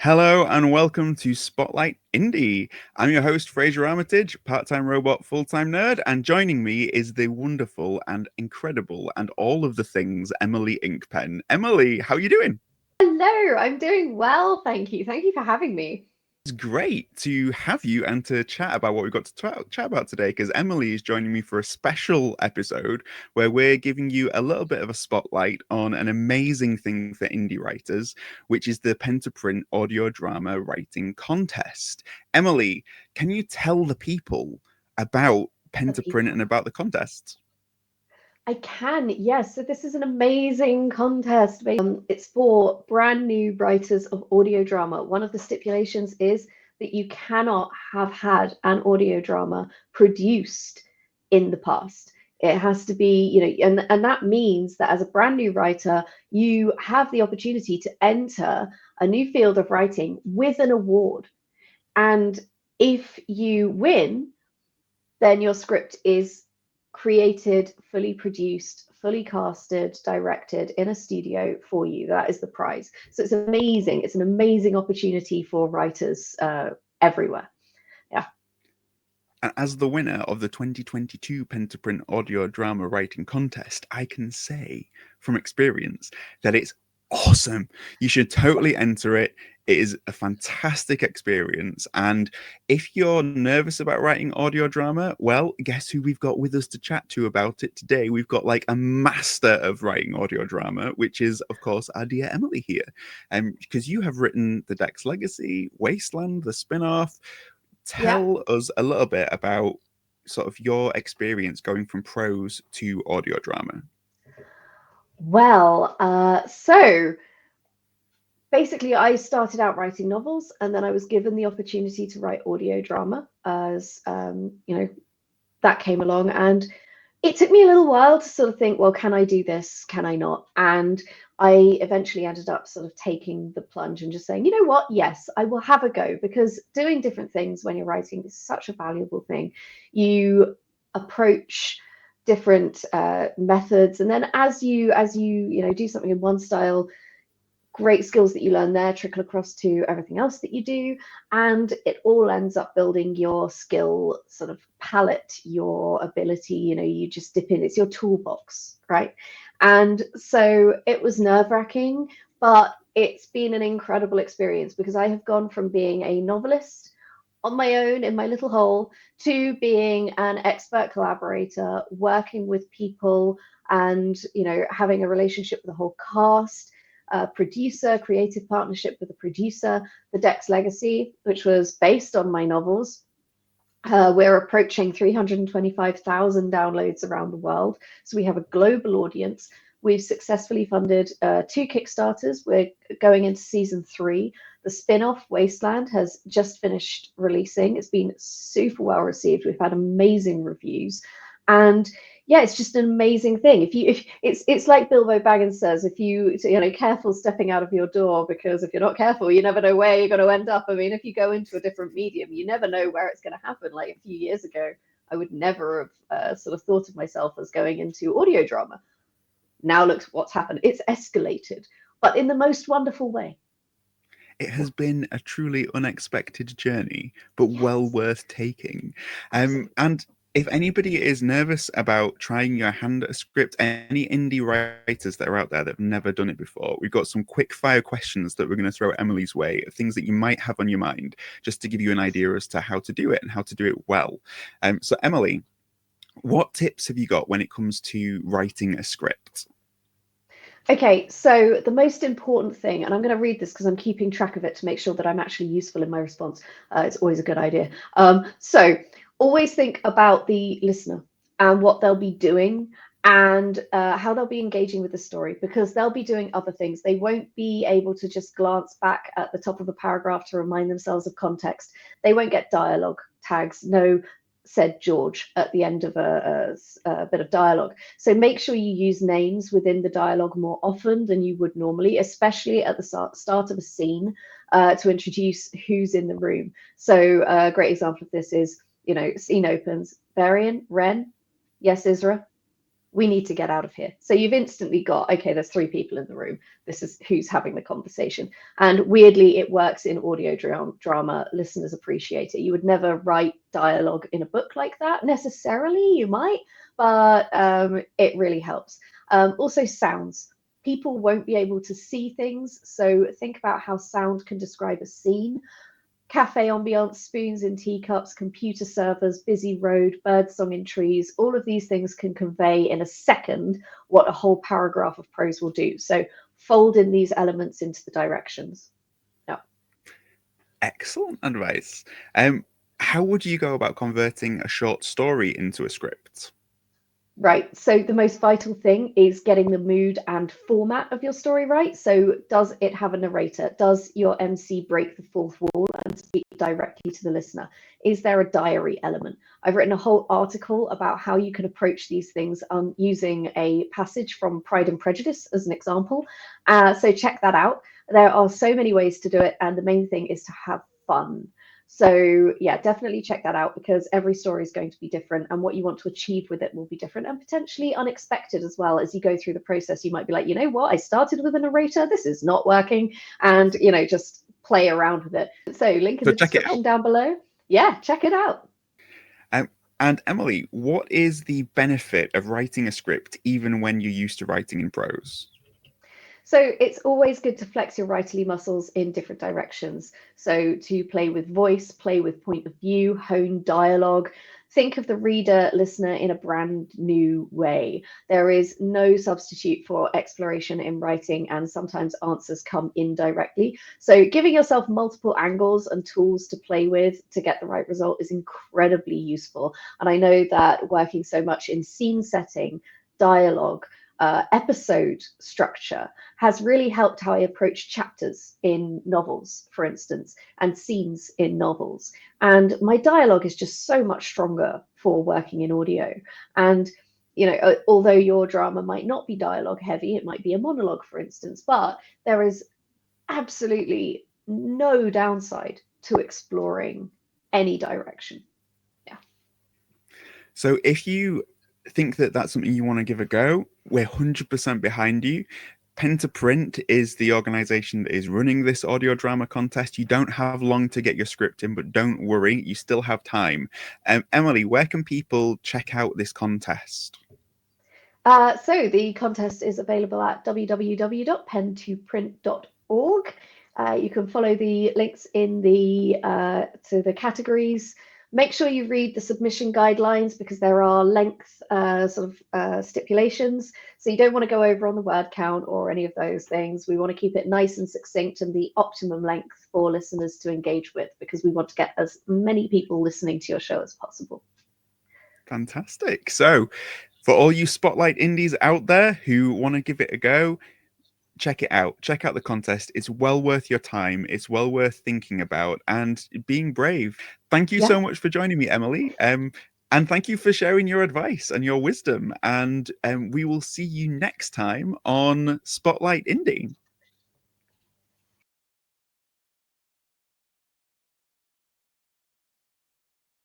Hello and welcome to Spotlight Indie. I'm your host, Frasier Armitage, part-time robot, full-time nerd, and joining me is the wonderful and incredible and all of the things, Emily Inkpen. Emily, how are you doing? Hello, I'm doing well, thank you. Thank you for having me. It's great to have you and to chat about what we've got to chat about today because Emily is joining me for a special episode where we're giving you a little bit of a spotlight on an amazing thing for indie writers, which is the pen to print audio drama writing contest. Emily, can you tell the people about pen The to print people. and about the contest? I can, yes. So this is an amazing contest. It's for brand new writers of audio drama. One of the stipulations is that you cannot have had an audio drama produced in the past. It has to be, and that means that as a brand new writer, you have the opportunity to enter a new field of writing with an award. And if you win, then your script is created, fully produced, fully casted, directed in a studio for you. That is the prize. So it's amazing. It's an amazing opportunity for writers everywhere. Yeah. As the winner of the 2022 Pen to Print Audio Drama Writing Contest, I can say from experience that it's awesome. You should totally enter it. It is a fantastic experience. And if you're nervous about writing audio drama, well, guess who we've got with us to chat to about it today? We've got like a master of writing audio drama, which is, of course, our dear Emily here. Because you have written The Dex Legacy, Wasteland, the spin off. Yeah. Tell us a little bit about sort of your experience going from prose to audio drama. So basically, I started out writing novels, and then I was given the opportunity to write audio drama as that came along, and it took me a little while to sort of think, well, can I do this? Can I not? And I eventually ended up sort of taking the plunge and just saying, you know what? Yes, I will have a go, because doing different things when you're writing is such a valuable thing. You approach different methods, and then as you do something in one style, great skills that you learn there trickle across to everything else that you do, and it all ends up building your skill sort of palette, your ability. You just dip in, it's your toolbox, right? And so it was nerve-wracking, but it's been an incredible experience, because I have gone from being a novelist on my own in my little hole to being an expert collaborator, working with people, and having a relationship with the whole cast, producer, creative partnership with a producer. The Dex Legacy, which was based on my novels, we're approaching 325,000 downloads around the world. So we have a global audience. We've successfully funded two Kickstarters. We're going into season 3. The spin-off Wasteland has just finished releasing. It's been super well received. We've had amazing reviews, and yeah, it's just an amazing thing. If it's like Bilbo Baggins says, if careful stepping out of your door, because if you're not careful, you never know where you're going to end up. I mean, if you go into a different medium, you never know where it's going to happen. Like a few years ago, I would never have sort of thought of myself as going into audio drama. Now look what's happened. It's escalated, but in the most wonderful way. It has been a truly unexpected journey, but well Yes, worth taking. absolutely. And if anybody is nervous about trying your hand at a script, any indie writers that are out there that have never done it before, we've got some quick fire questions that we're going to throw Emily's way, things that you might have on your mind, just to give you an idea as to how to do it and how to do it well. So, Emily, what tips have you got when it comes to writing a script? Okay, so the most important thing, and I'm going to read this because I'm keeping track of it to make sure that I'm actually useful in my response. It's always a good idea. So always think about the listener and what they'll be doing, and how they'll be engaging with the story, because they'll be doing other things. They won't be able to just glance back at the top of a paragraph to remind themselves of context. They won't get dialogue tags. No, said George at the end of a bit of dialogue. So make sure you use names within the dialogue more often than you would normally, especially at the start of a scene, to introduce who's in the room. So a great example of this is, scene opens, Varian, Ren, yes, Isra. we need to get out of here. So you've instantly got, okay, there's three people in the room. This is who's having the conversation. And weirdly, it works in audio drama. Listeners appreciate it. You would never write dialogue in a book like that necessarily. You might, but it really helps. Also, sounds. People won't be able to see things. So think about how sound can describe a scene. Cafe ambiance, spoons in teacups, computer servers, busy road, birdsong in trees, all of these things can convey in a second what a whole paragraph of prose will do. So fold in these elements into the directions. Yeah. Excellent advice. How would you go about converting a short story into a script? Right. So the most vital thing is getting the mood and format of your story right. So does it have a narrator? Does your MC break the fourth wall and speak directly to the listener? Is there a diary element? I've written a whole article about how you can approach these things using a passage from Pride and Prejudice as an example. So check that out. There are so many ways to do it. And the main thing is to have fun. So yeah, definitely check that out because every story is going to be different and what you want to achieve with it will be different and potentially unexpected as well. As you go through the process, you might be like, you know what, I started with a narrator, this is not working, and just play around with it. So link in So the check it out. description down below. Yeah, check it out. And Emily, what is the benefit of writing a script even when you're used to writing in prose? So it's always good to flex your writerly muscles in different directions. So to play with voice, play with point of view, hone dialogue. Think of the reader, listener in a brand new way. There is no substitute for exploration in writing, and sometimes answers come indirectly. So giving yourself multiple angles and tools to play with to get the right result is incredibly useful. And I know that working so much in scene setting, dialogue, episode structure has really helped how I approach chapters in novels, for instance, and scenes in novels. And my dialogue is just so much stronger for working in audio. And although your drama might not be dialogue heavy, it might be a monologue, for instance, but there is absolutely no downside to exploring any direction. Yeah. So if you think that that's something you want to give a go, we're 100% behind you. Pen to Print is the organization that is running this audio drama contest. You don't have long to get your script in, but don't worry, you still have time. Emily, where can people check out this contest? So the contest is available at www.pen2print.org. You can follow the links in to the categories. Make sure you read the submission guidelines because there are length stipulations. So you don't want to go over on the word count or any of those things. We want to keep it nice and succinct and the optimum length for listeners to engage with because we want to get as many people listening to your show as possible. Fantastic. So for all you Spotlight indies out there who want to give it a go, check it out. Check out the contest. It's well worth your time. It's well worth thinking about and being brave. Thank you so much for joining me, Emily. And thank you for sharing your advice and your wisdom. And we will see you next time on Spotlight Indie.